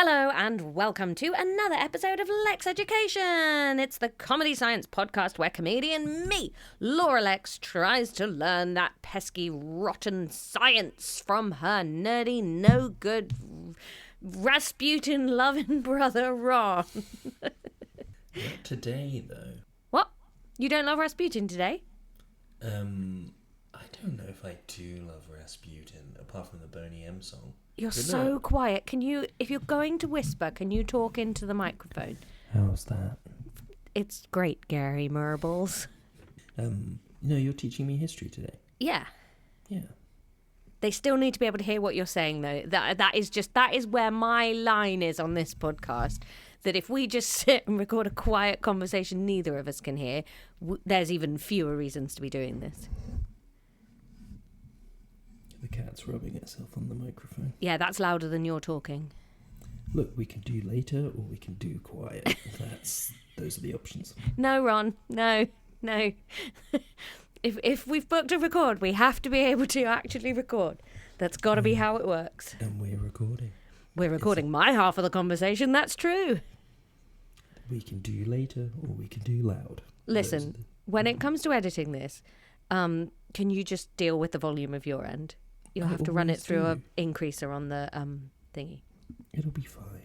Hello and welcome to another episode of Lexx Education. It's the comedy science podcast where comedian me, Laura Lexx, tries to learn that pesky, rotten science from her nerdy, no-good, Rasputin-loving brother, Ron. Not today, though. What? You don't love Rasputin today? I don't know if I do love Rasputin, apart from the Boney M song. You're so quiet. Can you, if you're going to whisper, can you talk into the microphone? How's that? It's great, Gary Marbles. No, you're teaching me history today. Yeah. Yeah. They still need to be able to hear what you're saying, though. That is where my line is on this podcast. That if we just sit and record a quiet conversation neither of us can hear, there's even fewer reasons to be doing this. The cat's rubbing itself on the microphone. Yeah, that's louder than you're talking. Look, we can do later or we can do quiet. Those are the options. No, Ron. No. If we've booked a record, we have to be able to actually record. That's got to be how it works. And we're recording. We're recording my half of the conversation, that's true. We can do later or we can do loud. Listen, when it comes to editing this, can you just deal with the volume of your end? You'll have to run it through an increaser on the thingy. It'll be fine.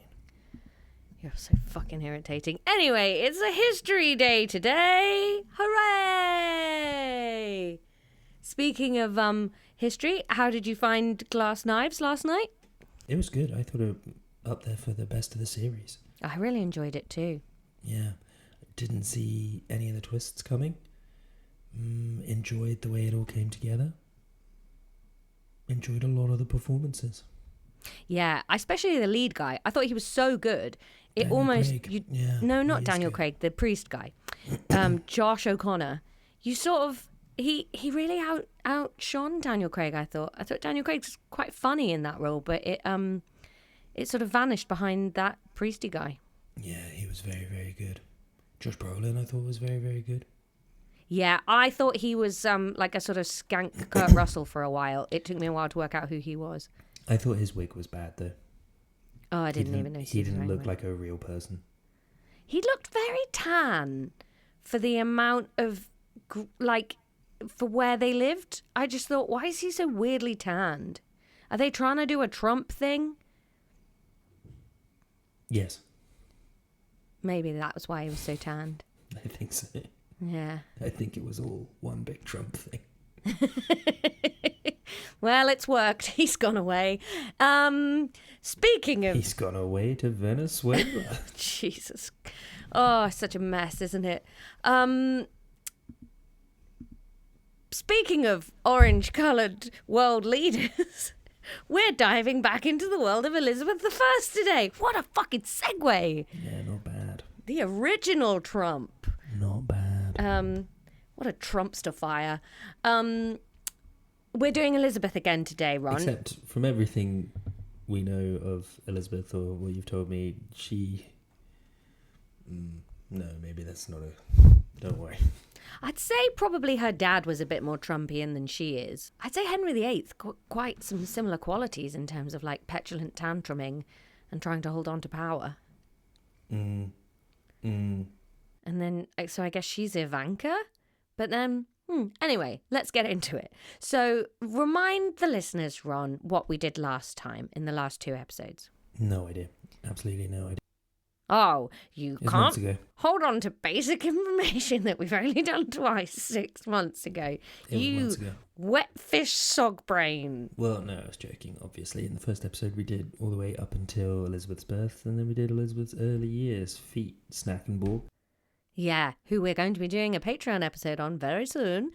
You're so fucking irritating. Anyway, it's a history day today. Hooray! Speaking of history, how did you find Glass Knives last night? It was good. I thought it was up there for the best of the series. I really enjoyed it too. Yeah. Didn't see any of the twists coming. Enjoyed the way it all came together. Enjoyed a lot of the performances. Yeah, especially the lead guy. I thought he was so good. It Daniel almost Craig. Not Daniel Craig, the priest guy. Josh O'Connor. You sort of he really outshone Daniel Craig, I thought. I thought Daniel Craig's quite funny in that role, but it sort of vanished behind that priesty guy. Yeah, he was very, very good. Josh Brolin I thought was very, very good. Yeah, I thought he was like a sort of skank Kurt Russell for a while. It took me a while to work out who he was. I thought his wig was bad, though. Oh, I didn't even notice. He didn't look like a real person. He looked very tan for the amount of, for where they lived. I just thought, why is he so weirdly tanned? Are they trying to do a Trump thing? Yes. Maybe that was why he was so tanned. I think so. Yeah. I think it was all one big Trump thing. Well, it's worked. He's gone away. Speaking of... He's gone away to Venezuela. Jesus. Oh, such a mess, isn't it? Speaking of orange-coloured world leaders, we're diving back into the world of Elizabeth I today. What a fucking segue. Yeah, not bad. The original Trump. Not bad. What a Trumpster fire. We're doing Elizabeth again today, Ron. Except from everything we know of Elizabeth or what you've told me, she... no, maybe that's not a... Don't worry. I'd say probably her dad was a bit more Trumpian than she is. I'd say Henry VIII, quite some similar qualities in terms of like petulant tantruming and trying to hold on to power. And then, so I guess she's Ivanka, but then... Anyway, let's get into it. So, remind the listeners, Ron, what we did last time in the last 2 episodes. No idea. Absolutely no idea. Oh, you It's months ago. hold on to basic information that we've only done twice 6 months ago. Months ago. Wet fish sog brain. Well, no, I was joking, obviously. In the first episode, we did all the way up until Elizabeth's birth, and then we did Elizabeth's early years, feet, snack and ball. Yeah, who we're going to be doing a Patreon episode on very soon.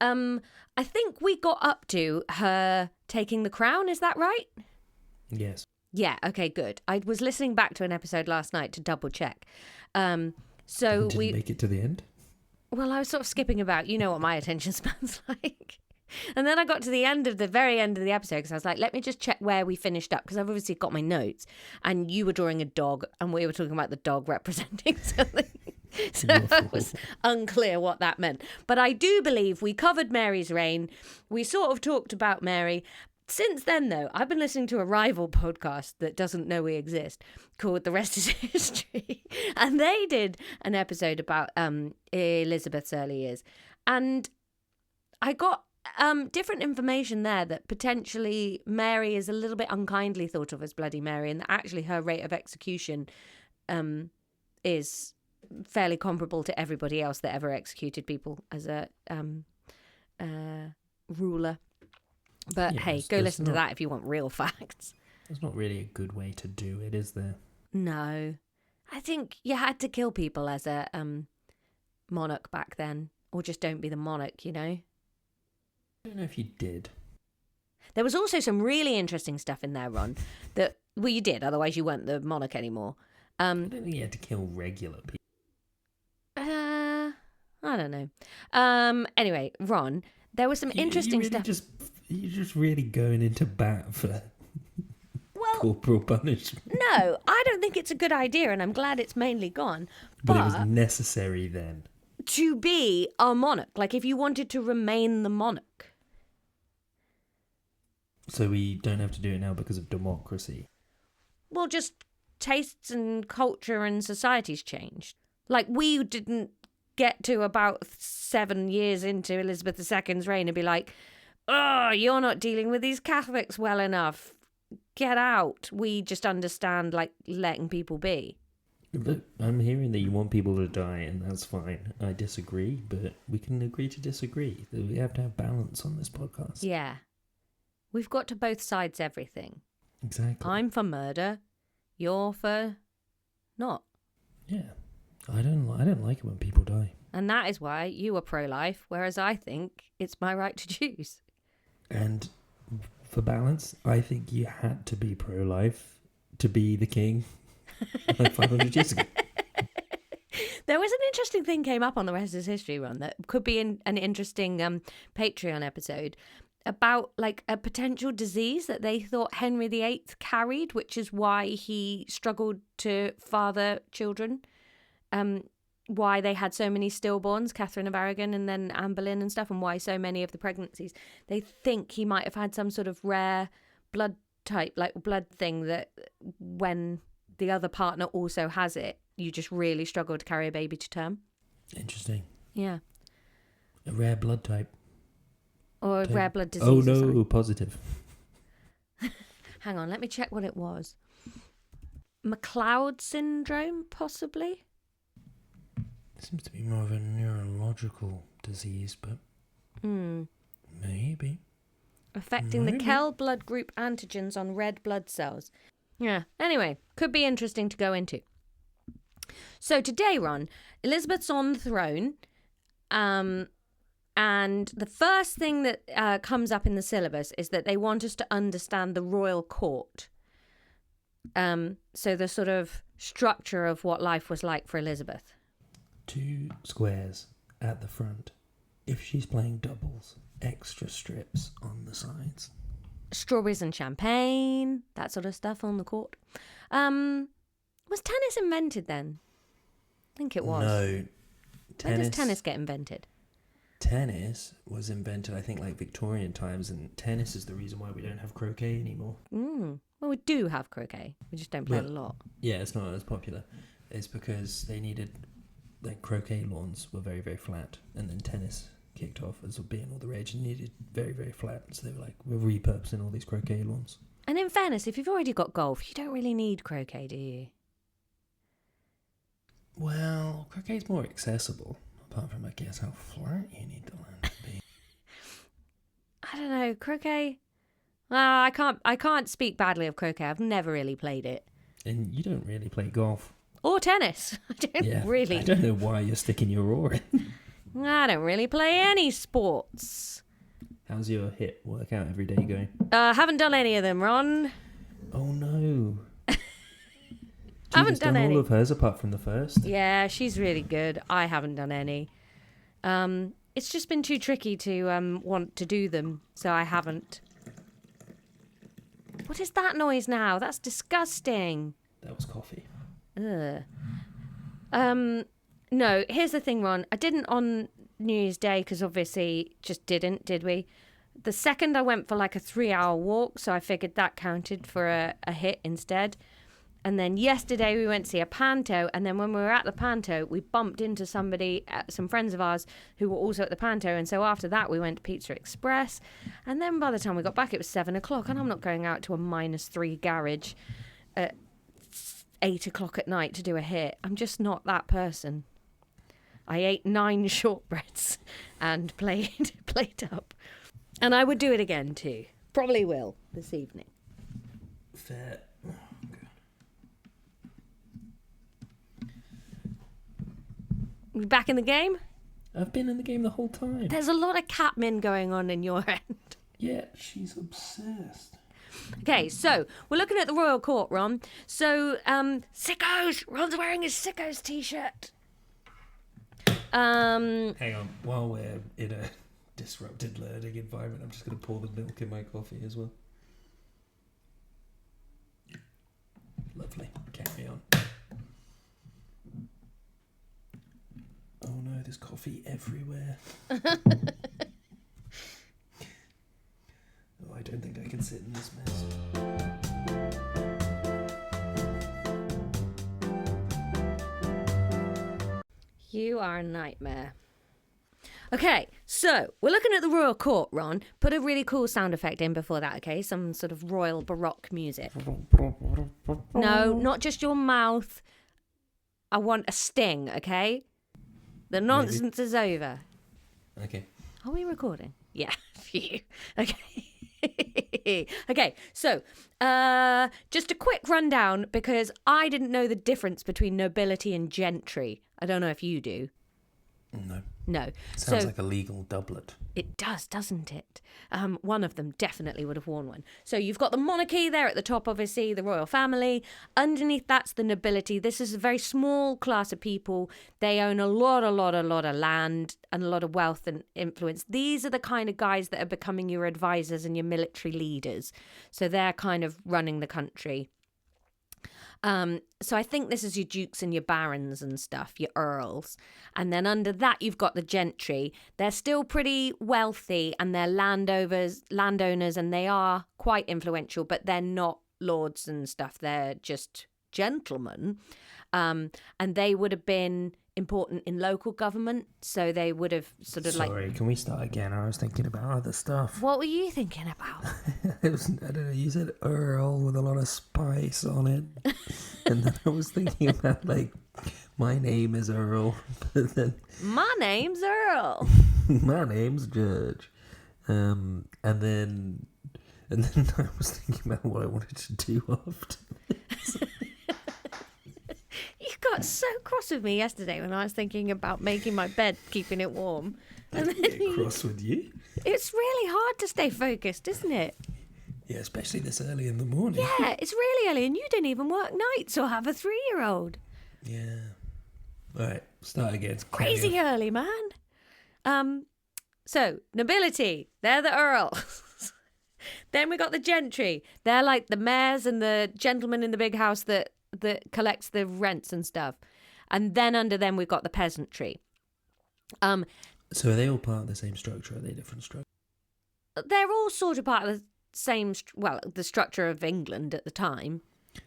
I think we got up to her taking the crown, is that right? Yes. Yeah, okay, good. I was listening back to an episode last night to double check. So Didn't make it to the end? Well, I was sort of skipping about. You know what my attention span's like. And then I got to the very end of the episode because I was like, let me just check where we finished up because I've obviously got my notes. And you were drawing a dog and we were talking about the dog representing something. So I was unclear what that meant. But I do believe we covered Mary's reign. We sort of talked about Mary. Since then, though, I've been listening to a rival podcast that doesn't know we exist called The Rest is History. And they did an episode about Elizabeth's early years. And I got different information there that potentially Mary is a little bit unkindly thought of as Bloody Mary, and that actually her rate of execution is fairly comparable to everybody else that ever executed people as a ruler. But hey, go listen to that if you want real facts. There's not really a good way to do it, is there? No. I think you had to kill people as a monarch back then, or just don't be the monarch, you know? I don't know if you did. There was also some really interesting stuff in there, Ron, that, well, you did, otherwise you weren't the monarch anymore. I don't think you had to kill regular people. I don't know. Anyway, Ron, there was some interesting stuff. You're just really going into bat for corporal punishment. No, I don't think it's a good idea, and I'm glad it's mainly gone. But it was necessary then. To be a monarch, like if you wanted to remain the monarch. So we don't have to do it now because of democracy? Well, just tastes and culture and society's changed. Like, we didn't get to about 7 years into Elizabeth II's reign and be like, oh, you're not dealing with these Catholics well enough. Get out. We just understand, like, letting people be. Look, I'm hearing that you want people to die, and that's fine. I disagree, but we can agree to disagree. We have to have balance on this podcast. Yeah. We've got to both sides everything. Exactly. I'm for murder. You're for not. Yeah. I don't like it when people die. And that is why you are pro-life, whereas I think it's my right to choose. And for balance, I think you had to be pro-life to be the king like 500 years ago. There was an interesting thing came up on The Rest is History Run that could be an interesting Patreon episode about like a potential disease that they thought Henry VIII carried, which is why he struggled to father children. Why they had so many stillborns, Catherine of Aragon and then Anne Boleyn and stuff, and why so many of the pregnancies. They think he might have had some sort of rare blood type, like blood thing that when the other partner also has it, you just really struggle to carry a baby to term. Interesting. Yeah. A rare blood type. Or a rare blood disease. Oh no, positive. Hang on, let me check what it was. McLeod syndrome, possibly? Seems to be more of a neurological disease, but maybe. Affecting the Kell blood group antigens on red blood cells. Yeah, anyway, could be interesting to go into. So today, Ron, Elizabeth's on the throne, and the first thing that comes up in the syllabus is that they want us to understand the royal court. So the sort of structure of what life was like for Elizabeth. 2 squares at the front. If she's playing doubles, extra strips on the sides. Strawberries and champagne, that sort of stuff on the court. Was tennis invented then? I think it was. No. When does tennis get invented? Tennis was invented, I think, like Victorian times, and tennis is the reason why we don't have croquet anymore. Well, we do have croquet. We just don't play it a lot. Yeah, it's not as popular. It's because they needed... Like croquet lawns were very, very flat, and then tennis kicked off as being all the rage and needed very, very flat. So they were like, we're repurposing all these croquet lawns. And in fairness, if you've already got golf, you don't really need croquet, do you? Well, croquet's more accessible, apart from, I guess, how flat you need the land to be. I don't know, croquet. I can't speak badly of croquet. I've never really played it. And you don't really play golf. Or tennis. I don't really. I don't know why you're sticking your oar in. I don't really play any sports. How's your hip workout every day going? Haven't done any of them, Ron. Oh no. Haven't done any. All of hers apart from the first. Yeah, she's really good. I haven't done any. It's just been too tricky to want to do them, so I haven't. What is that noise now? That's disgusting. That was coffee. Ugh. No, here's the thing, Ron. I didn't on New Year's Day because obviously just didn't, did we? The second I went for like a 3-hour walk, so I figured that counted for a hit instead. And then yesterday we went to see a panto, and then when we were at the panto, we bumped into somebody, some friends of ours who were also at the panto, and so after that we went to Pizza Express, and then by the time we got back it was 7 o'clock, and I'm not going out to a -3 garage at 8 o'clock at night to do a hit. I'm just not that person. I ate 9 shortbreads and played up. And I would do it again too. Probably will this evening. Fair. You back in the game? I've been in the game the whole time. There's a lot of catmin going on in your end. Yeah, she's obsessed. Okay, so we're looking at the royal court, Ron. So, sickos! Ron's wearing his sickos t-shirt. Hang on, while we're in a disrupted learning environment, I'm just going to pour the milk in my coffee as well. Lovely. Carry on. Oh no, there's coffee everywhere. Oh, I don't think I can sit in this mess. You are a nightmare. Okay, so we're looking at the royal court, Ron. Put a really cool sound effect in before that, okay? Some sort of royal baroque music. No, not just your mouth. I want a sting, okay? The nonsense is over. Okay. Are we recording? Yeah. Okay. Okay, so just a quick rundown because I didn't know the difference between nobility and gentry. I don't know if you do. No. Sounds like a legal doublet. It does, doesn't it? One of them definitely would have worn one. So you've got the monarchy there at the top, obviously, the royal family. Underneath that's the nobility. This is a very small class of people. They own a lot of land and a lot of wealth and influence. These are the kind of guys that are becoming your advisors and your military leaders. So they're kind of running the country. So I think this is your dukes and your barons and stuff, your earls. And then under that, you've got the gentry. They're still pretty wealthy and they're landowners, and they are quite influential, but they're not lords and stuff. They're just gentlemen. And they would have been important in local government. So they would have sort of Sorry, can we start again? I was thinking about other stuff. What were you thinking about? I don't know, you said Earl with a lot of spice on it. And then I was thinking about, like, my name is Earl. But then My name's Earl. my name's Judge. And then I was thinking about what I wanted to do after this. You got so cross with me yesterday when I was thinking about making my bed, keeping it warm. And then get cross with you. It's really hard to stay focused, isn't it? Yeah, especially this early in the morning. Yeah, it's really early, and you didn't even work nights or have a 3-year-old. Yeah. All right, start again. It's Crazy early, man. So, nobility, they're the earls. Then we got the gentry. They're like the mayors and the gentlemen in the big house that collects the rents and stuff. And then under them we've got the peasantry. So are they all part of the same structure? Or are they different structures? They're all sort of part of the same, the structure of England at the time.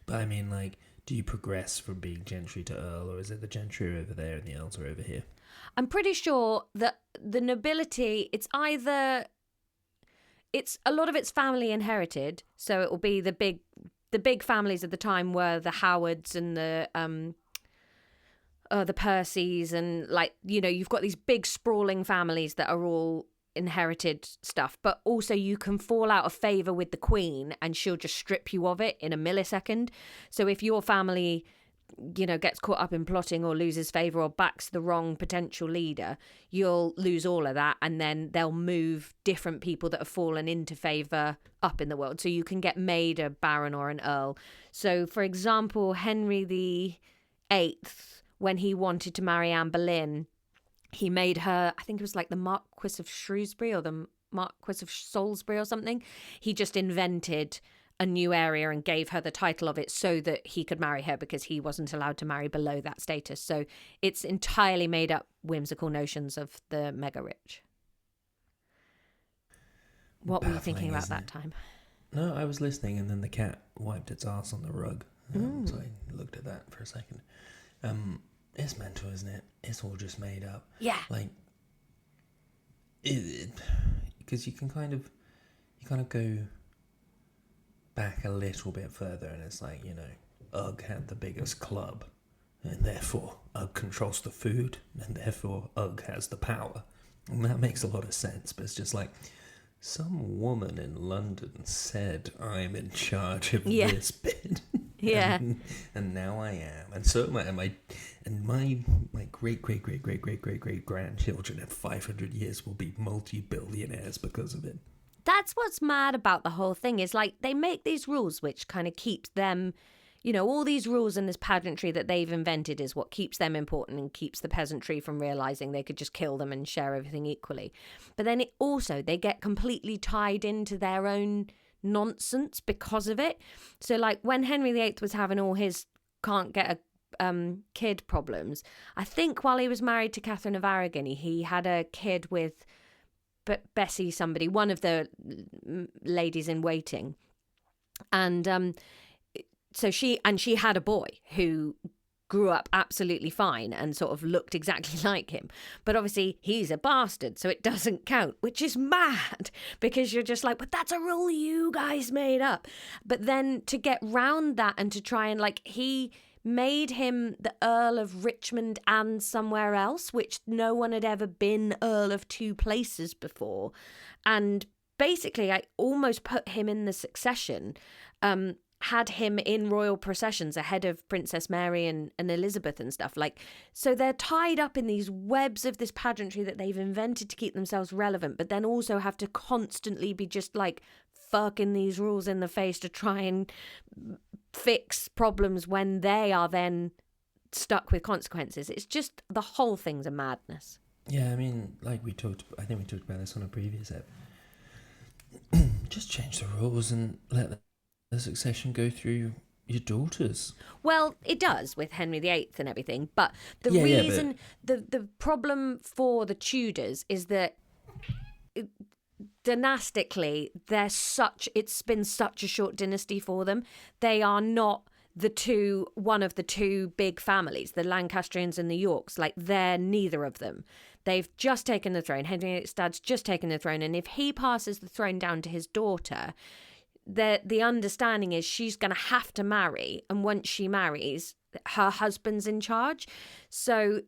But I mean, like, do you progress from being gentry to earl, or is it the gentry are over there and the earls are over here? I'm pretty sure that the nobility, it's a lot of it's family inherited. So it will be the big families of the time were the Howards and the Percys, and, like, you know, you've got these big sprawling families that are all inherited stuff, but also you can fall out of favour with the Queen and she'll just strip you of it in a millisecond. So if your family, you know, gets caught up in plotting or loses favour or backs the wrong potential leader, you'll lose all of that, and then they'll move different people that have fallen into favour up in the world. So you can get made a baron or an earl. So, for example, Henry VIII, when he wanted to marry Anne Boleyn, he made her, I think it was like the Marquis of Shrewsbury or the Marquis of Salisbury or something. He just invented a new area and gave her the title of it so that he could marry her, because he wasn't allowed to marry below that status. So it's entirely made up whimsical notions of the mega rich. What were you baffling, thinking about isn't that it? time? No, I was listening, and then the cat wiped its ass on the rug. So I looked at that for a second. It's mental, isn't it? It's all just made up. Yeah. Like, because you kind of go back a little bit further, and it's like, Ugg had the biggest club, and therefore Ugg controls the food, and therefore Ugg has the power. And that makes a lot of sense, but it's just like, some woman in London said I'm in charge of this bit. Yeah. and now I am. And so my great grandchildren in 500 years will be multi-billionaires because of it. That's what's mad about the whole thing, is like they make these rules which kind of keeps them, all these rules and this pageantry that they've invented is what keeps them important and keeps the peasantry from realising they could just kill them and share everything equally. But then they get completely tied into their own nonsense because of it. So like when Henry VIII was having all his can't get a kid problems, I think while he was married to Catherine of Aragon, he had a kid with Bessie somebody, one of the ladies in waiting. And so she had a boy who grew up absolutely fine and sort of looked exactly like him. But obviously he's a bastard, so it doesn't count, which is mad because you're just like, but that's a rule you guys made up. But then to get round that and to try and he made him the Earl of Richmond and somewhere else, which no one had ever been Earl of two places before. And basically I almost put him in the succession, had him in royal processions ahead of Princess Mary and Elizabeth and stuff. So they're tied up in these webs of this pageantry that they've invented to keep themselves relevant, but then also have to constantly be just fucking these rules in the face to try and fix problems when they are then stuck with consequences. It's just, the whole thing's a madness. Yeah, I mean, I think we talked about this on a previous episode. Just change the rules and let the succession go through your daughters. Well, it does with Henry VIII and everything, but the the problem for the Tudors is that dynastically it's been such a short dynasty for them. They are not one of the two big families, the Lancastrians and the Yorks. They're neither of them. They've just taken the throne. Henry VIII's dad's just taken the throne, and if he passes the throne down to his daughter, the understanding is she's going to have to marry, and once she marries, her husband's in charge. So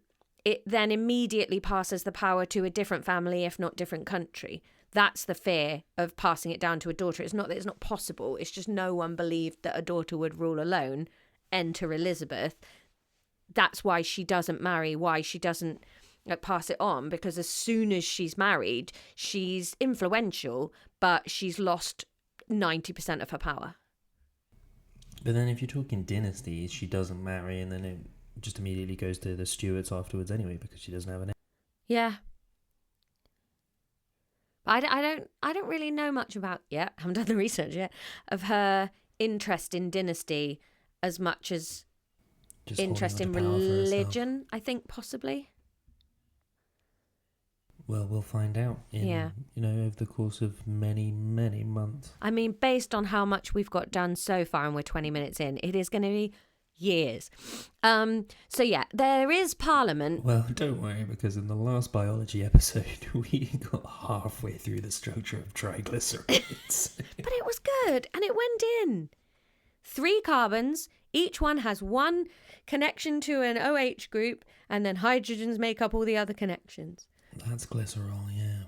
it then immediately passes the power to a different family, if not different country. That's the fear of passing it down to a daughter. It's not that it's not possible. It's just no one believed that a daughter would rule alone. Enter Elizabeth. That's why she doesn't marry, why she doesn't pass it on, because as soon as she's married, she's influential, but she's lost 90% of her power. But then if you're talking dynasties, she doesn't marry, and then it just immediately goes to the Stuarts afterwards anyway, because she doesn't have an... Yeah. I don't really know much about yet. I haven't done the research yet of her interest in dynasty as much as just interest in religion. I think possibly. Well, we'll find out in, over the course of many, many months. I mean, based on how much we've got done so far, and we're 20 minutes in, it is going to be years. So yeah, there is Parliament. Well, don't worry, because in the last biology episode, we got halfway through the structure of triglycerides. But it was good, and it went in. 3 carbons, each one has one connection to an OH group, and then hydrogens make up all the other connections. That's glycerol, yeah.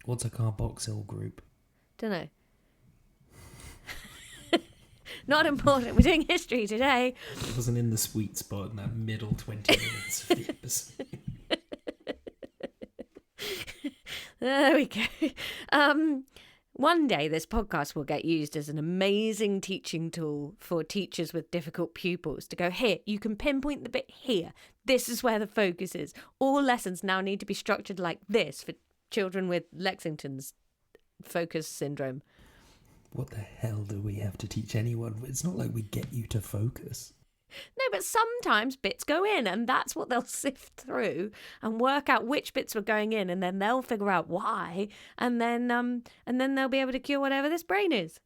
What's a carboxyl group? Don't know. Not important. We're doing history today. It wasn't in the sweet spot in that middle 20 minutes of the episode. There we go. One day this podcast will get used as an amazing teaching tool for teachers with difficult pupils to go, here, you can pinpoint the bit here. This is where the focus is. All lessons now need to be structured like this for children with Lexington's focus syndrome. What the hell do we have to teach anyone? It's not like we get you to focus. No, but sometimes bits go in, and that's what they'll sift through and work out which bits were going in, and then they'll figure out why, and then they'll be able to cure whatever this brain is.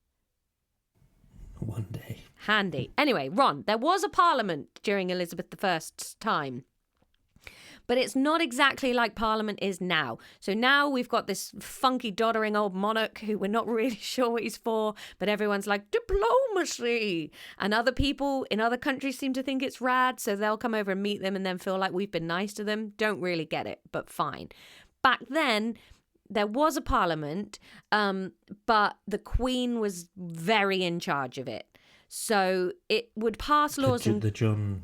One day. Handy. Anyway, Ron, there was a parliament during Elizabeth I's time. But it's not exactly like Parliament is now. So now we've got this funky, doddering old monarch who we're not really sure what he's for, but everyone's like, diplomacy! And other people in other countries seem to think it's rad, so they'll come over and meet them and then feel like we've been nice to them. Don't really get it, but fine. Back then, there was a Parliament, but the Queen was very in charge of it. So it would pass laws The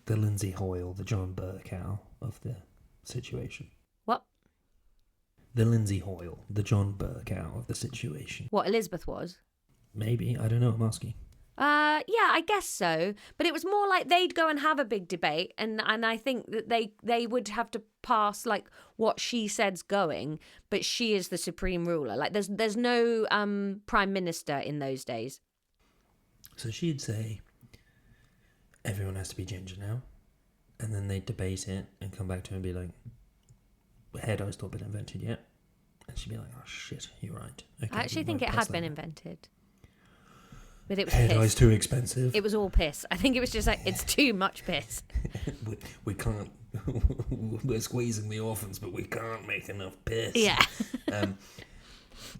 Lindsay Hoyle, the John Bercow of the situation. What? The Lindsay Hoyle, the John Bercow of the situation. What, Elizabeth was? Maybe, I don't know, I'm asking. Yeah, I guess so. But it was more like they'd go and have a big debate, and I think that they would have to pass like what she said's going, but she is the supreme ruler. Like there's no prime minister in those days. So she'd say, everyone has to be ginger now. And then they'd debate it and come back to her and be like, hair dye's not been invented yet. And she'd be like, oh shit, you're right. Okay, I actually think it had been invented. But it was hair piss. dye's too expensive. It was all piss. I think it was just like, it's too much piss. we can't, we're squeezing the orphans, but we can't make enough piss. Yeah. And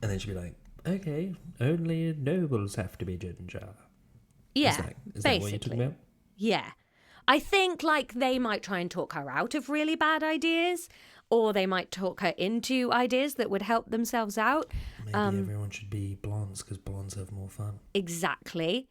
then she'd be like, okay, only nobles have to be ginger. Yeah, is that what you're talking about? Yeah. I think like they might try and talk her out of really bad ideas, or they might talk her into ideas that would help themselves out. Maybe everyone should be blondes because blondes have more fun. Exactly.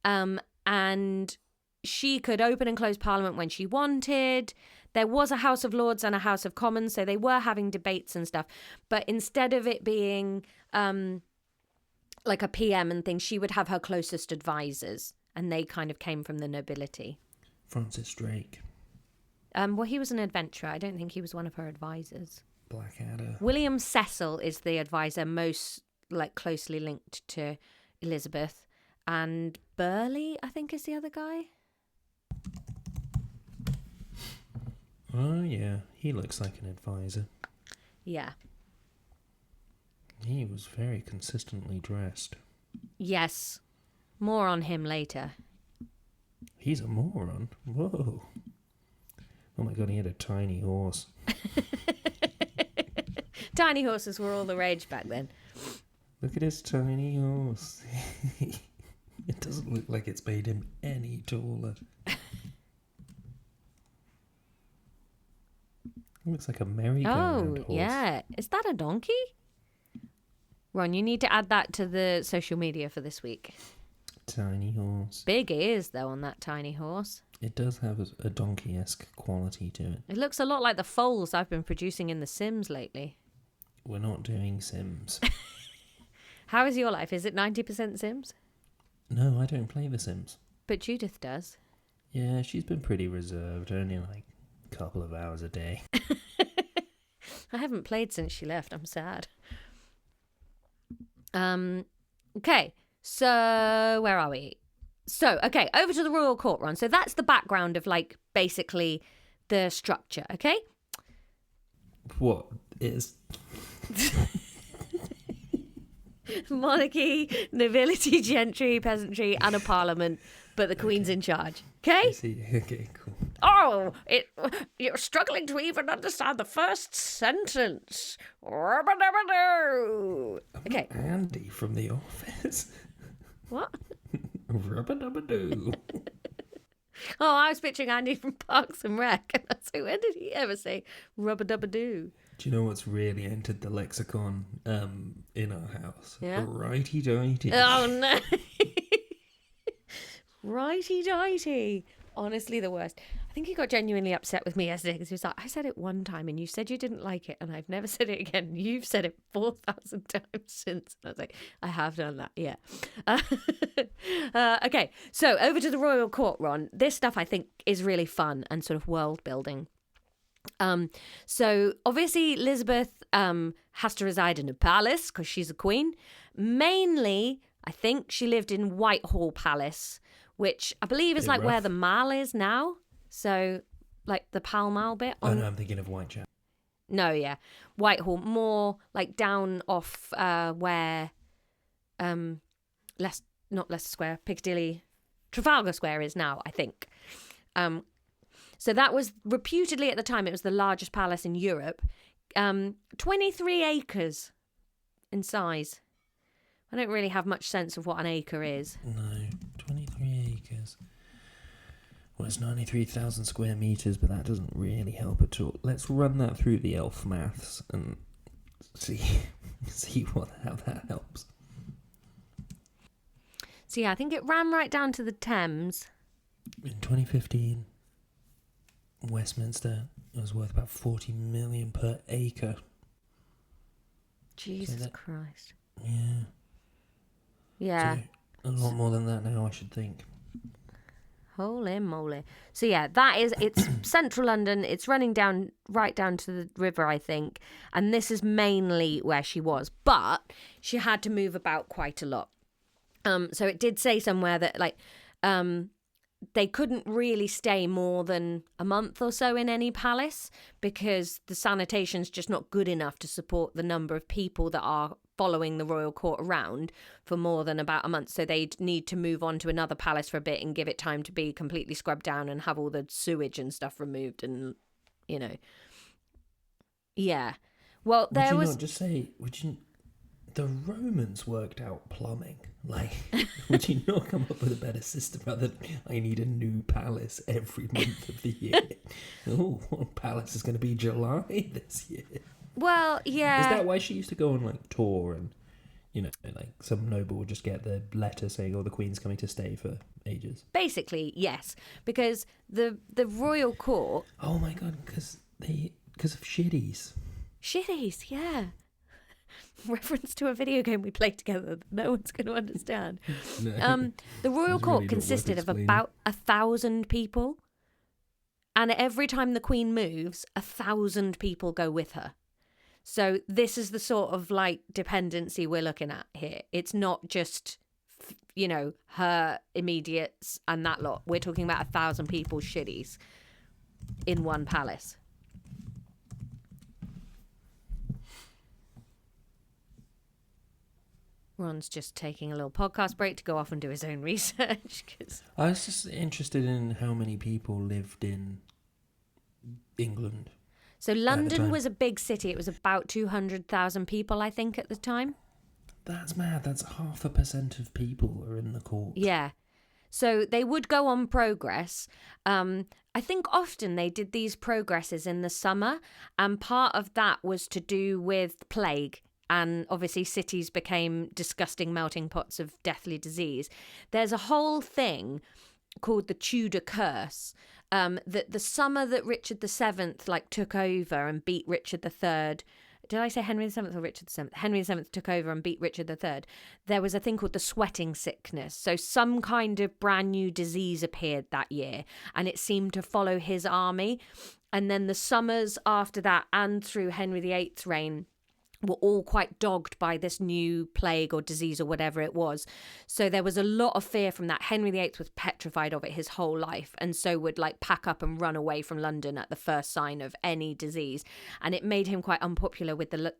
And she could open and close Parliament when she wanted. There was a House of Lords and a House of Commons, so they were having debates and stuff. But instead of it being like a PM and things, she would have her closest advisors, and they kind of came from the nobility. Francis Drake. Well, he was an adventurer. I don't think he was one of her advisors. Blackadder. William Cecil is the advisor most like closely linked to Elizabeth, and Burleigh, I think, is the other guy. Oh yeah, he looks like an advisor. Yeah. He was very consistently dressed. Yes. More on him later. He's a moron. Whoa. Oh my god, he had a tiny horse. Tiny horses were all the rage back then. Look at his tiny horse. It doesn't look like it's made him any taller. It looks like a merry-go-round horse. Yeah. Is that a donkey? Ron, you need to add that to the social media for this week. Tiny horse. Big ears, though, on that tiny horse. It does have a donkey-esque quality to it. It looks a lot like the foals I've been producing in The Sims lately. We're not doing Sims. How is your life? Is it 90% Sims? No, I don't play The Sims. But Judith does. Yeah, she's been pretty reserved, only like a couple of hours a day. I haven't played since she left. I'm sad. Okay, so where are we? So, okay, over to the royal court, Ron. So that's the background of, like, basically the structure, okay? What is... Monarchy, nobility, gentry, peasantry, and a parliament, but the Queen's in charge, okay? I see. Okay, cool. Oh, you're struggling to even understand the first sentence. Rubba-dubba-doo. Okay. Andy from The Office. What? Rubba-dubba-doo. Oh, I was picturing Andy from Parks and Rec. And I was like, when did he ever say rubba-dubba-doo? Do you know what's really entered the lexicon in our house? Yeah. Righty-dighty. Oh, no. Righty-dighty. Honestly, the worst. I think he got genuinely upset with me yesterday because he was like, I said it one time and you said you didn't like it and I've never said it again. You've said it 4,000 times since. And I was like, I have done that, yeah. Okay, so over to the royal court, Ron. This stuff I think is really fun and sort of world building. So obviously Elizabeth has to reside in a palace because she's a queen. Mainly, I think she lived in Whitehall Palace, which I believe is Bit like where rough. the Mall is now. So, like the Pall Mall bit. Oh no, I'm thinking of Whitechapel. No, yeah. Whitehall, more like down off where, not Leicester Square, Piccadilly, Trafalgar Square is now, I think. So that was reputedly at the time, it was the largest palace in Europe. 23 acres in size. I don't really have much sense of what an acre is. No, 23 acres. Well, it's 93,000 square meters, but that doesn't really help at all. Let's run that through the elf maths and see how that helps. So yeah, I think it ran right down to the Thames. In 2015, Westminster was worth about 40 million per acre. Jesus Christ. Yeah. Yeah. So a lot more than that now, I should think. Holy moly. So yeah, it's central London. It's running down right down to the river, I think. And this is mainly where she was. But she had to move about quite a lot. So it did say somewhere that they couldn't really stay more than a month or so in any palace because the sanitation's just not good enough to support the number of people that are following the royal court around for more than about a month. So they'd need to move on to another palace for a bit and give it time to be completely scrubbed down and have all the sewage and stuff removed and, you know. Yeah. Well, Would the Romans worked out plumbing? Like, would you not come up with a better system rather than I need a new palace every month of the year? Oh, what palace is going to be July this year? Well, yeah. Is that why she used to go on like tour and, you know, like some noble would just get the letter saying, "Oh, the Queen's coming to stay for ages"? Basically, yes, because the royal court. Oh my god, because of Shitties. Shitties, yeah. Reference to a video game we played together that no one's going to understand. No. The royal It's court really not consisted worth of explaining. about 1,000 people, and every time the Queen moves, 1,000 people go with her. So this is the sort of like dependency we're looking at here. It's not just, you know, her immediates and that lot. We're talking about 1,000 people Shitties in one palace. Ron's just taking a little podcast break to go off and do his own research. I was just interested in how many people lived in England. So London was a big city. It was about 200,000 people, I think, at the time. That's mad. That's 0.5% of people are in the court. Yeah. So they would go on progress. I think often they did these progresses in the summer, and part of that was to do with plague. And obviously cities became disgusting melting pots of deathly disease. There's a whole thing called the Tudor curse, that the summer that Richard VII took over and beat Richard III. Did I say Henry VII or Richard VII? Henry VII took over and beat Richard III. There was a thing called the sweating sickness. So some kind of brand new disease appeared that year, and it seemed to follow his army. And then the summers after that and through Henry VIII's reign were all quite dogged by this new plague or disease or whatever it was. So there was a lot of fear from that. Henry VIII was petrified of it his whole life, and so would pack up and run away from London at the first sign of any disease. And it made him quite unpopular with the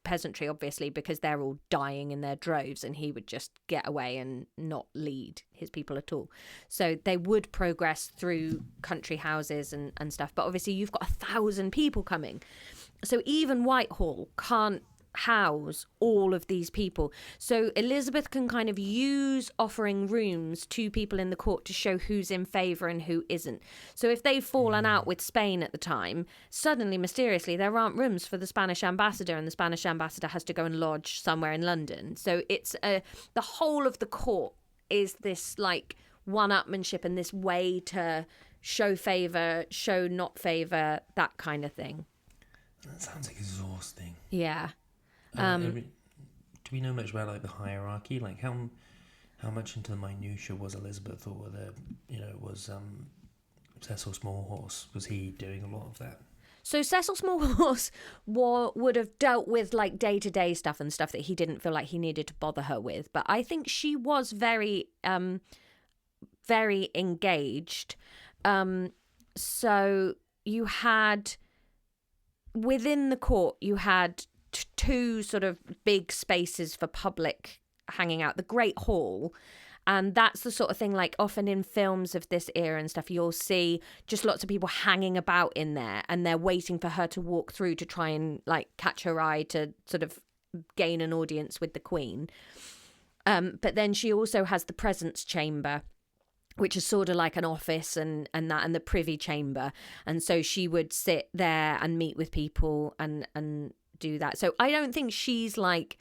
peasantry, obviously, because they're all dying in their droves, and he would just get away and not lead his people at all. So they would progress through country houses and stuff. But obviously you've got 1,000 people coming. So even Whitehall can't house all of these people. So Elizabeth can kind of use offering rooms to people in the court to show who's in favour and who isn't. So if they've fallen out with Spain at the time, suddenly, mysteriously, there aren't rooms for the Spanish ambassador, and the Spanish ambassador has to go and lodge somewhere in London. So it's the whole of the court is this one-upmanship and this way to show favour, show not favour, that kind of thing. That sounds exhausting. Yeah. Do we know much about the hierarchy? Like how much into the minutiae was Elizabeth, or was Cecil Smallhorse? Was he doing a lot of that? So Cecil Smallhorse would have dealt with day-to-day stuff and stuff that he didn't feel like he needed to bother her with. But I think she was very very engaged. So you had, within the court, you had two sort of big spaces for public hanging out. The Great Hall. And that's the sort of thing, like often in films of this era and stuff, you'll see just lots of people hanging about in there and they're waiting for her to walk through to try and like catch her eye to sort of gain an audience with the Queen. But then she also has the presence chamber, which is sort of like an office and the privy chamber. And so she would sit there and meet with people and do that. So I don't think she's like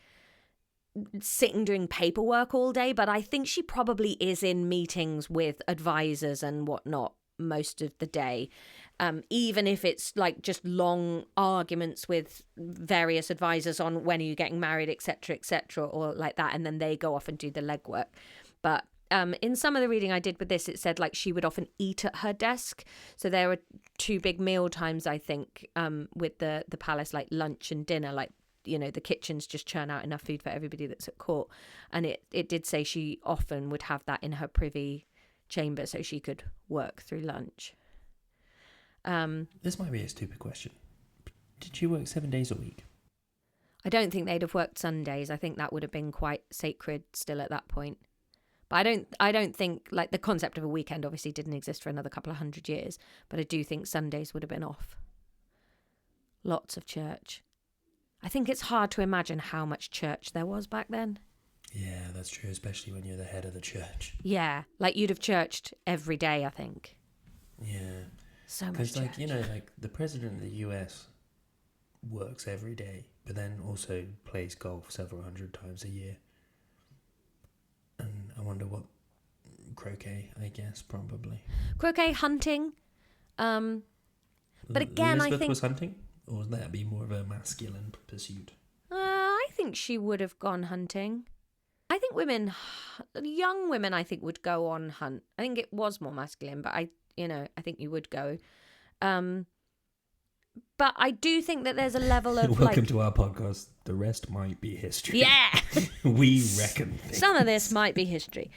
sitting doing paperwork all day, but I think she probably is in meetings with advisors and whatnot most of the day, even if it's like just long arguments with various advisors on when are you getting married, etc., or like that, and then they go off and do the legwork. But in some of the reading I did with this, it said like she would often eat at her desk. So there were two big meal times, I think, with the palace, like lunch and dinner, like, you know, the kitchens just churn out enough food for everybody that's at court. And it did say she often would have that in her privy chamber so she could work through lunch. This might be a stupid question. Did she work 7 days a week? I don't think they'd have worked Sundays. I think that would have been quite sacred still at that point. But I don't think, like, the concept of a weekend obviously didn't exist for another couple of 100 years. But I do think Sundays would have been off. Lots of church. I think it's hard to imagine how much church there was back then. Yeah, that's true, especially when you're the head of the church. Yeah, like you'd have churched every day, I think. Yeah. So much Because, like, church. you know, like the president of the US works every day, but then also plays golf several hundred times a year. And I wonder what croquet, I guess, probably. Croquet, hunting. But again, Elizabeth I think was hunting? Or would that be more of a masculine pursuit? I think she would have gone hunting. I think young women, I think would go on hunt. I think it was more masculine, but I think you would go. But I do think that there's a level of Welcome to our podcast. The rest might be history. Yeah. We reckon things. Some of this might be history.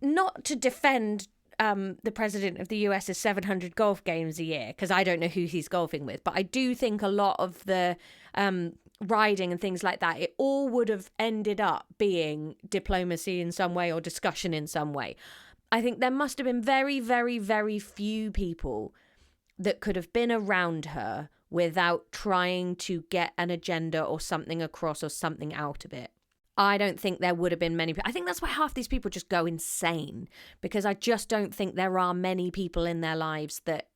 Not to defend the president of the US's 700 golf games a year, because I don't know who he's golfing with, but I do think a lot of the riding and things like that, it all would have ended up being diplomacy in some way or discussion in some way. I think there must have been very, very, very few people that could have been around her without trying to get an agenda or something across or something out of it. I don't think there would have been many people. I think that's why half these people just go insane, because I just don't think there are many people in their lives that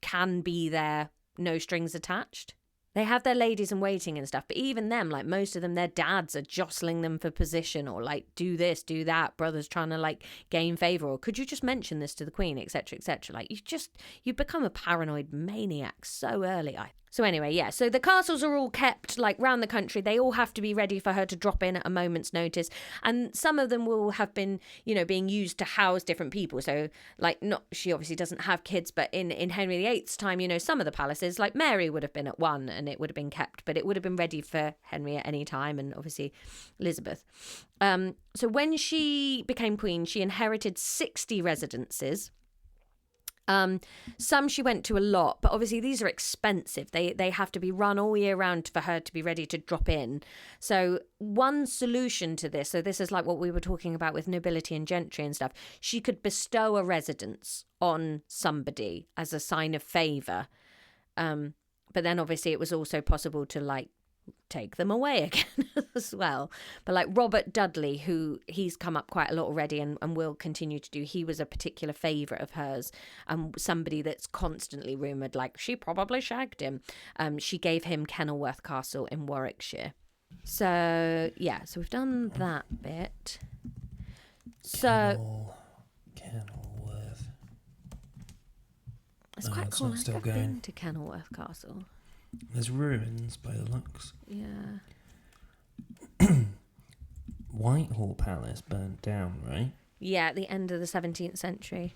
can be there, no strings attached. They have their ladies in waiting and stuff, but even them, like most of them, their dads are jostling them for position or like do this, do that. Brothers trying to like gain favour, or could you just mention this to the Queen, etc., etc. Like you become a paranoid maniac so early. So anyway, yeah, so the castles are all kept like round the country. They all have to be ready for her to drop in at a moment's notice. And some of them will have been, being used to house different people. So like she obviously doesn't have kids, but in Henry VIII's time, some of the palaces, like Mary would have been at one and it would have been kept, but it would have been ready for Henry at any time, and obviously Elizabeth. So when she became queen, she inherited 60 residences. Some she went to a lot, but obviously these are expensive. They have to be run all year round for her to be ready to drop in. So one solution to this, so this is like what we were talking about with nobility and gentry and stuff, she could bestow a residence on somebody as a sign of favour. But then obviously it was also possible to like take them away again as well. But like Robert Dudley, who he's come up quite a lot already and will continue to do, he was a particular favourite of hers, somebody that's constantly rumoured like she probably shagged him. She gave him Kenilworth Castle in Warwickshire. So yeah, so we've done that bit. So Kenilworth. It's quite it's cool. not still I've going. been to Kenilworth Castle. There's ruins by the looks. Yeah. Whitehall Palace burnt down, right? Yeah, at the end of the 17th century.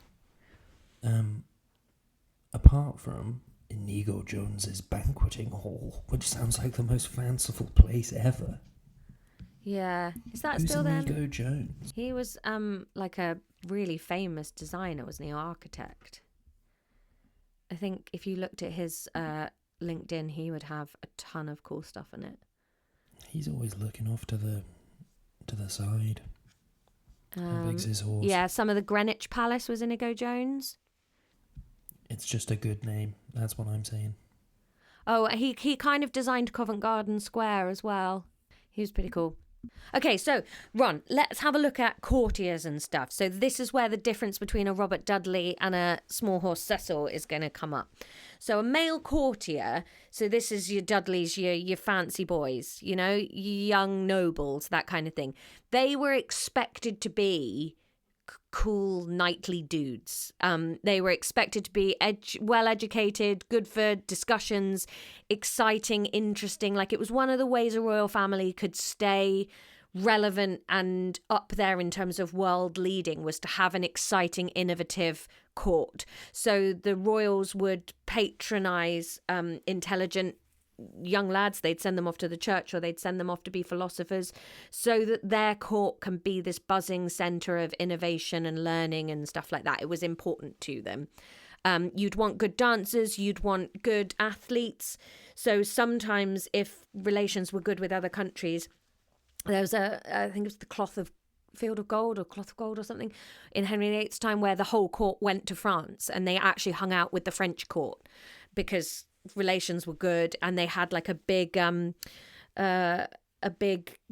Apart from Inigo Jones's banqueting hall, which sounds like the most fanciful place ever. Yeah. Is that Who's still then? Inigo Jones? He was like a really famous designer, wasn't he? Architect. I think if you looked at his LinkedIn, he would have a ton of cool stuff in it. He's always looking off to the side. How big's his horse? Yeah, some of the Greenwich Palace was Inigo Jones. It's just a good name. That's what I'm saying. Oh, he kind of designed Covent Garden Square as well. He was pretty cool. Okay, so Ron, let's have a look at courtiers and stuff. So this is where the difference between a Robert Dudley and a small horse Cecil is going to come up. So a male courtier, so this is your Dudleys, your fancy boys, you know, young nobles, that kind of thing. They were expected to be cool knightly dudes. They were expected to be well educated, good for discussions, exciting, interesting. Like, it was one of the ways a royal family could stay relevant and up there in terms of world leading, was to have an exciting, innovative court. So the royals would patronize intelligent young lads. They'd send them off to the church, or they'd send them off to be philosophers, so that their court can be this buzzing center of innovation and learning and stuff like that. It was important to them. You'd want good dancers, you'd want good athletes. So sometimes if relations were good with other countries, there was I think it was the Field of Gold or Cloth of Gold or something in Henry VIII's time, where the whole court went to France and they actually hung out with the French court because relations were good, and they had like a big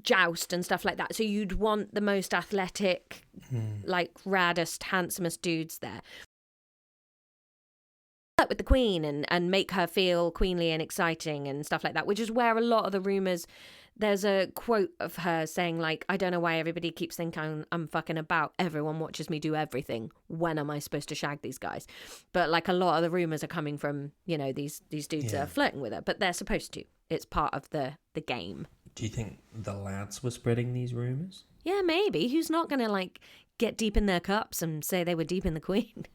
joust and stuff like that. So you'd want the most athletic, like raddest, handsomest dudes there. With the Queen and make her feel queenly and exciting and stuff like that, which is where a lot of the rumours, there's a quote of her saying, like, I don't know why everybody keeps thinking I'm fucking about. Everyone watches me do everything. When am I supposed to shag these guys? But like, a lot of the rumours are coming from, you know, these dudes are flirting with her, but they're supposed to. It's part of the game. Do you think the lads were spreading these rumours? Yeah, maybe. Who's not going to like get deep in their cups and say they were deep in the Queen?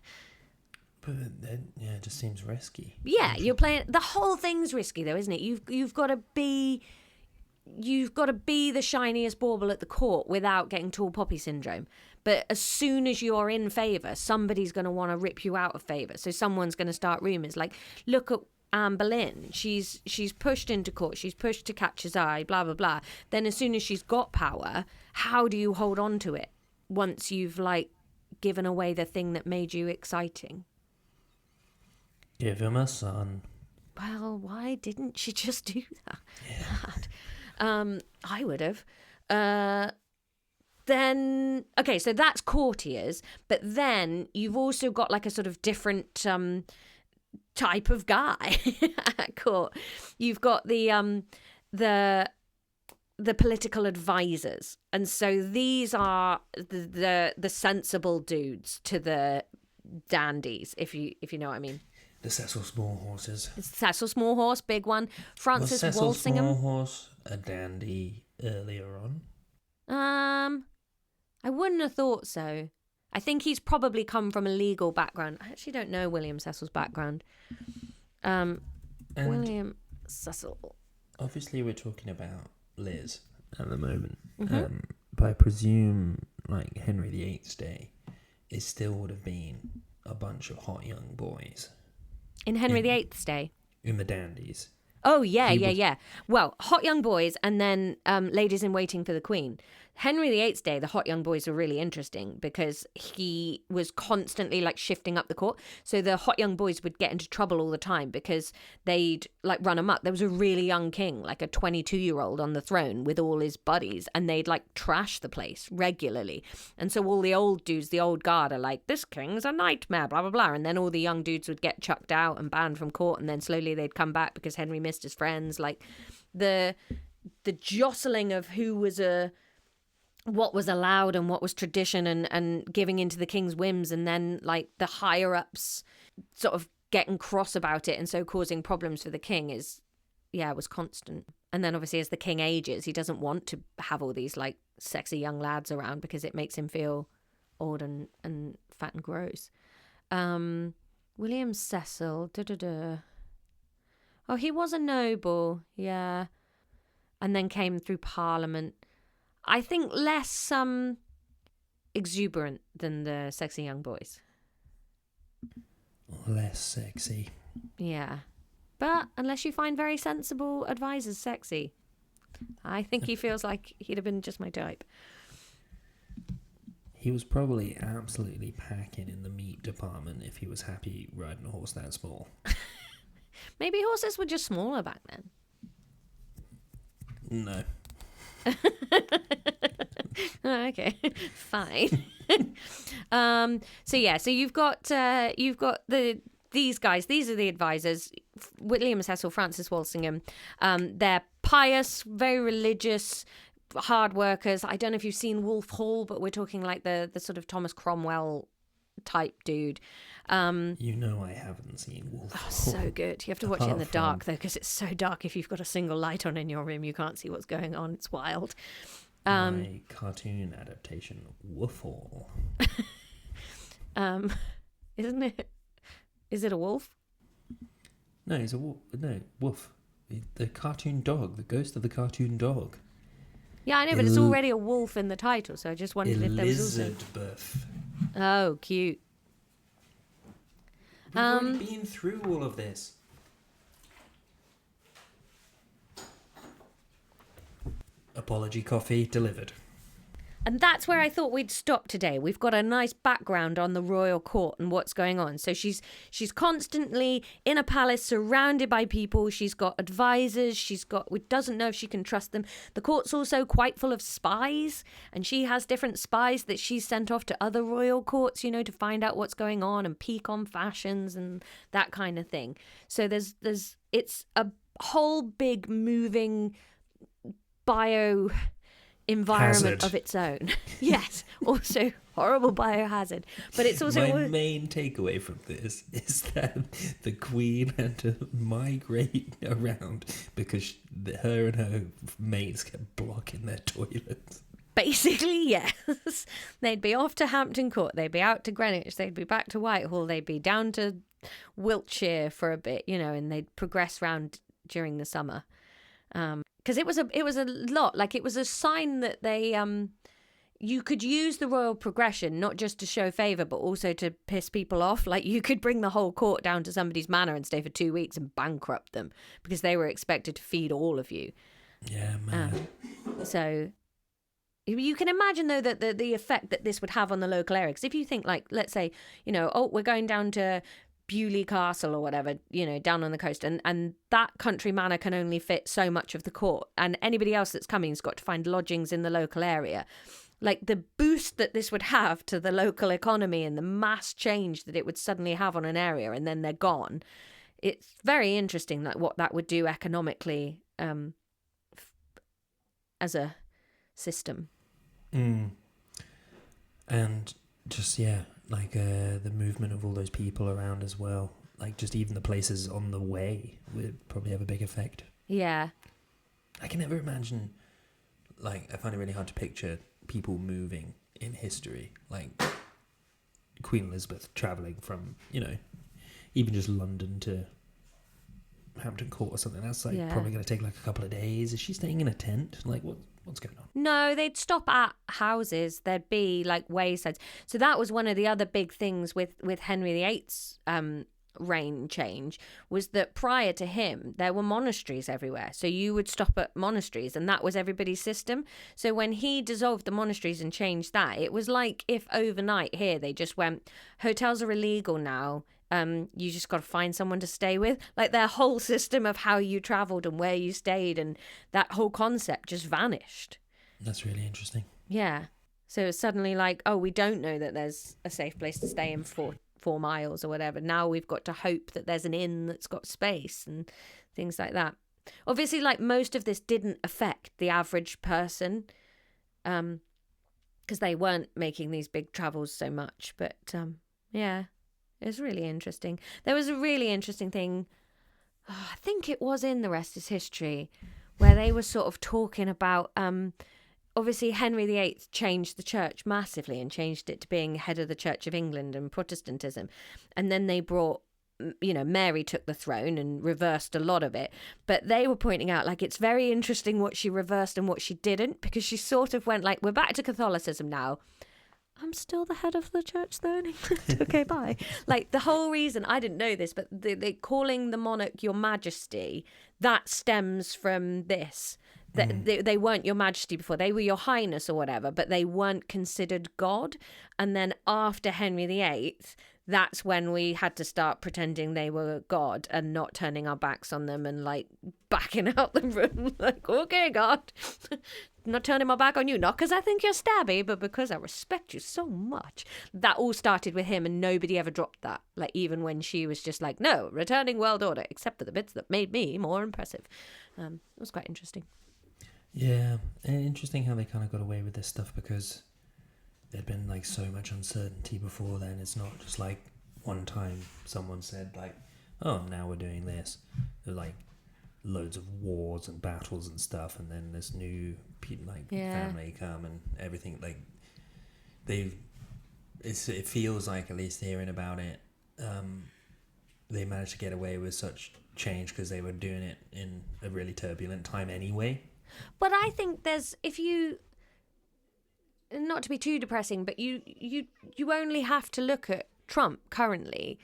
But then, yeah, it just seems risky. Yeah, you're playing. The whole thing's risky, though, isn't it? You've got to be the shiniest bauble at the court without getting tall poppy syndrome. But as soon as you're in favour, somebody's going to want to rip you out of favour. So someone's going to start rumours like, look at Anne Boleyn. She's pushed into court. She's pushed to catch his eye. Blah blah blah. Then as soon as she's got power, how do you hold on to it once you've like given away the thing that made you exciting? Give him a son. Well, why didn't she just do that? Yeah. I would have. Then, okay, so that's courtiers, but then you've also got like a sort of different type of guy at court. You've got the political advisors, and so these are the sensible dudes to the dandies, if you know what I mean. The Cecil Small Horses. Cecil Small Horse, big one. Francis Was Cecil Walsingham. Small Horse a dandy earlier on? I wouldn't have thought so. I think he's probably come from a legal background. I actually don't know William Cecil's background. William Cecil. Obviously, we're talking about Liz at the moment. Mm-hmm. But I presume, like, Henry VIII's day, it still would have been a bunch of hot young boys. In Henry VIII's day? In the dandies. Oh, yeah. Well, hot young boys and then ladies in waiting for the Queen. Henry VIII's day, the hot young boys were really interesting because he was constantly like shifting up the court. So the hot young boys would get into trouble all the time because they'd like run amok. There was a really young king, like a 22-year-old on the throne with all his buddies, and they'd like trash the place regularly. And so all the old dudes, the old guard, are like, this king's a nightmare, blah, blah, blah. And then all the young dudes would get chucked out and banned from court, and then slowly they'd come back because Henry missed his friends. Like the jostling of who was what was allowed and what was tradition and giving into the king's whims, and then like the higher ups sort of getting cross about it and so causing problems for the king was constant. And then obviously as the king ages, he doesn't want to have all these like sexy young lads around because it makes him feel old and fat and gross. William Cecil, oh, he was a noble, yeah, and then came through Parliament. I think less exuberant than the sexy young boys. Less sexy. Yeah. But unless you find very sensible advisors sexy, I think he feels like he'd have been just my type. He was probably absolutely packing in the meat department if he was happy riding a horse that small. Maybe horses were just smaller back then. No. Oh, okay, fine. So you've got these guys. These are the advisors: William Cecil, Francis Walsingham. They're pious, very religious, hard workers. I don't know if you've seen Wolf Hall, but we're talking like the sort of Thomas Cromwell type dude. I haven't seen Wolf Hall. So good. You have to watch it in the dark though, because it's so dark. If you've got a single light on in your room, you can't see what's going on. It's wild. My cartoon adaptation, Wolf Hall. Isn't it? Is it a wolf? No, it's a wolf. No, wolf. The cartoon dog. The ghost of the cartoon dog. Yeah, I know, but it's already a wolf in the title, so I just wondered if there was also... Elizabeth. Oh, cute. We've already been through all of this. Apology coffee delivered. And that's where I thought we'd stop today. We've got a nice background on the royal court and what's going on. So she's constantly in a palace surrounded by people. She's got advisors. We doesn't know if she can trust them. The court's also quite full of spies, and she has different spies that she's sent off to other royal courts, to find out what's going on and peek on fashions and that kind of thing. So it's a whole big moving bio environment Hazard. of its own. Yes, also horrible biohazard, but it's also my main takeaway from this is that the queen had to migrate around because her and her mates kept blocking their toilets. Basically, yes. They'd be off to Hampton Court, they'd be out to Greenwich, they'd be back to Whitehall, they'd be down to Wiltshire for a bit, and they'd progress round during the summer. Because it was a lot. Like, it was a sign that they you could use the royal progression not just to show favour but also to piss people off. Like, you could bring the whole court down to somebody's manor and stay for 2 weeks and bankrupt them because they were expected to feed all of you. Yeah, man. So you can imagine though that the effect that this would have on the local area. Because if you think, like, let's say, we're going down to Bewley Castle or whatever, down on the coast, and that country manor can only fit so much of the court, and anybody else that's coming has got to find lodgings in the local area. Like, the boost that this would have to the local economy and the mass change that it would suddenly have on an area, and then they're gone. It's very interesting, like, what that would do economically as a system. And just, like the movement of all those people around as well. Like, just even the places on the way would probably have a big effect. Yeah. I can never imagine, like, I find it really hard to picture people moving in history. Like, Queen Elizabeth travelling from, even just London to Hampton Court or something. That's, like, probably going to take, like, a couple of days. Is she staying in a tent? Like, what's going on? No, they'd stop at houses. There'd be like waysides. So that was one of the other big things with Henry VIII's reign change, was that prior to him there were monasteries everywhere. So you would stop at monasteries, and that was everybody's system. So when he dissolved the monasteries and changed that, it was like if overnight here they just went, hotels are illegal now. You just got to find someone to stay with. Like, their whole system of how you travelled and where you stayed and that whole concept just vanished. That's really interesting. Yeah. So it's suddenly like, oh, we don't know that there's a safe place to stay in 4 miles or whatever. Now we've got to hope that there's an inn that's got space and things like that. Obviously, like, most of this didn't affect the average person because they weren't making these big travels so much. But yeah. It was really interesting. There was a really interesting thing, I think it was in The Rest is History, where they were sort of talking about, obviously Henry VIII changed the church massively and changed it to being head of the Church of England and Protestantism. And then they brought Mary took the throne and reversed a lot of it. But they were pointing out, like, it's very interesting what she reversed and what she didn't, because she sort of went, like, we're back to Catholicism now. I'm still the head of the church, though, in England. Okay, bye. Like, the whole reason, I didn't know this, but they calling the monarch Your Majesty, that stems from this. They weren't Your Majesty before. They were Your Highness or whatever, but they weren't considered God. And then after Henry VIII, that's when we had to start pretending they were God and not turning our backs on them and, like, backing out the room. Like, okay, God, not turning my back on you. Not because I think you're stabby, but because I respect you so much. That all started with him, and nobody ever dropped that. Like, even when she was just like, no, returning world order, except for the bits that made me more impressive. It was quite interesting. Yeah, and interesting how they kind of got away with this stuff, because there'd been, like, so much uncertainty before then. It's not just like one time someone said, like, oh, now we're doing this. There's, like, loads of wars and battles and stuff, and then this new family come and everything. Like, it feels like, at least hearing about it, they managed to get away with such change because they were doing it in a really turbulent time anyway. But I think not to be too depressing, but you only have to look at Trump currently,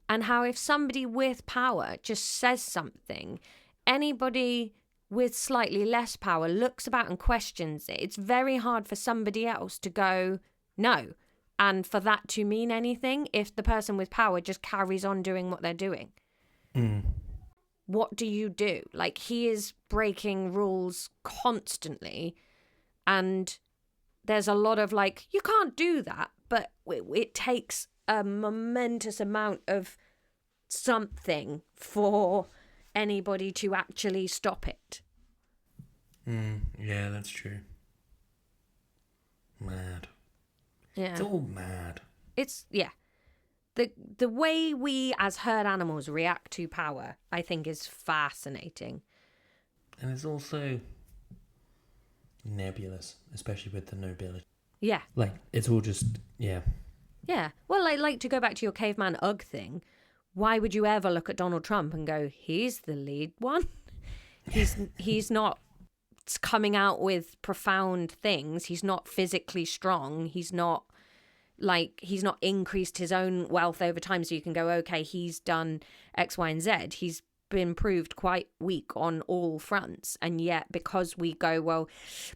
and how if somebody with power just says something, anybody with slightly less power looks about and questions it. It's very hard for somebody else to go no, and for that to mean anything if the person with power just carries on doing what they're doing. What do you do? Like, he is breaking rules constantly, and there's a lot of, like, you can't do that, but it takes a momentous amount of something for anybody to actually stop it. Yeah, that's true. Mad. Yeah. It's all mad. It's, yeah. The way we as herd animals react to power, I think, is fascinating. And it's also nebulous, especially with the nobility. Yeah. Like, it's all just, yeah. Yeah. Well, like to go back to your caveman Ugg thing, why would you ever look at Donald Trump and go, he's the lead one? He's not coming out with profound things. He's not physically strong. He's not increased his own wealth over time, so you can go, okay, he's done X, Y, and Z. He's been proved quite weak on all fronts, and yet because we go, well,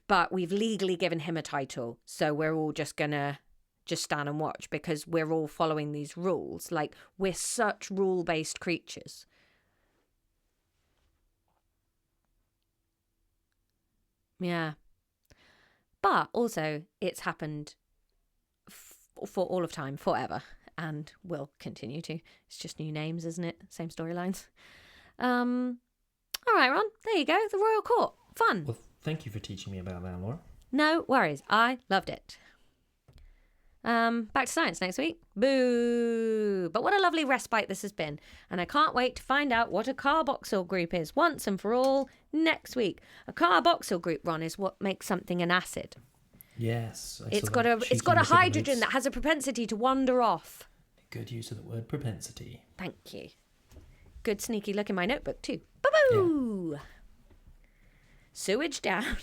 but we've legally given him a title, so we're all just gonna stand and watch because we're all following these rules. Like, we're such rule-based creatures. Yeah. But also, it's happened for all of time, forever, and will continue to. It's just new names, isn't it? Same storylines. All right, Ron, there you go. The Royal Court. Fun. Well, thank you for teaching me about that, Laura. No worries. I loved it. Back to science next week. Boo! But what a lovely respite this has been. And I can't wait to find out what a carboxyl group is once and for all next week. A carboxyl group, Ron, is what makes something an acid. Yes. It's got a hydrogen that has a propensity to wander off. Good use of the word propensity. Thank you. Good sneaky look in my notebook too. Boo-boo! Yeah. Sewage down.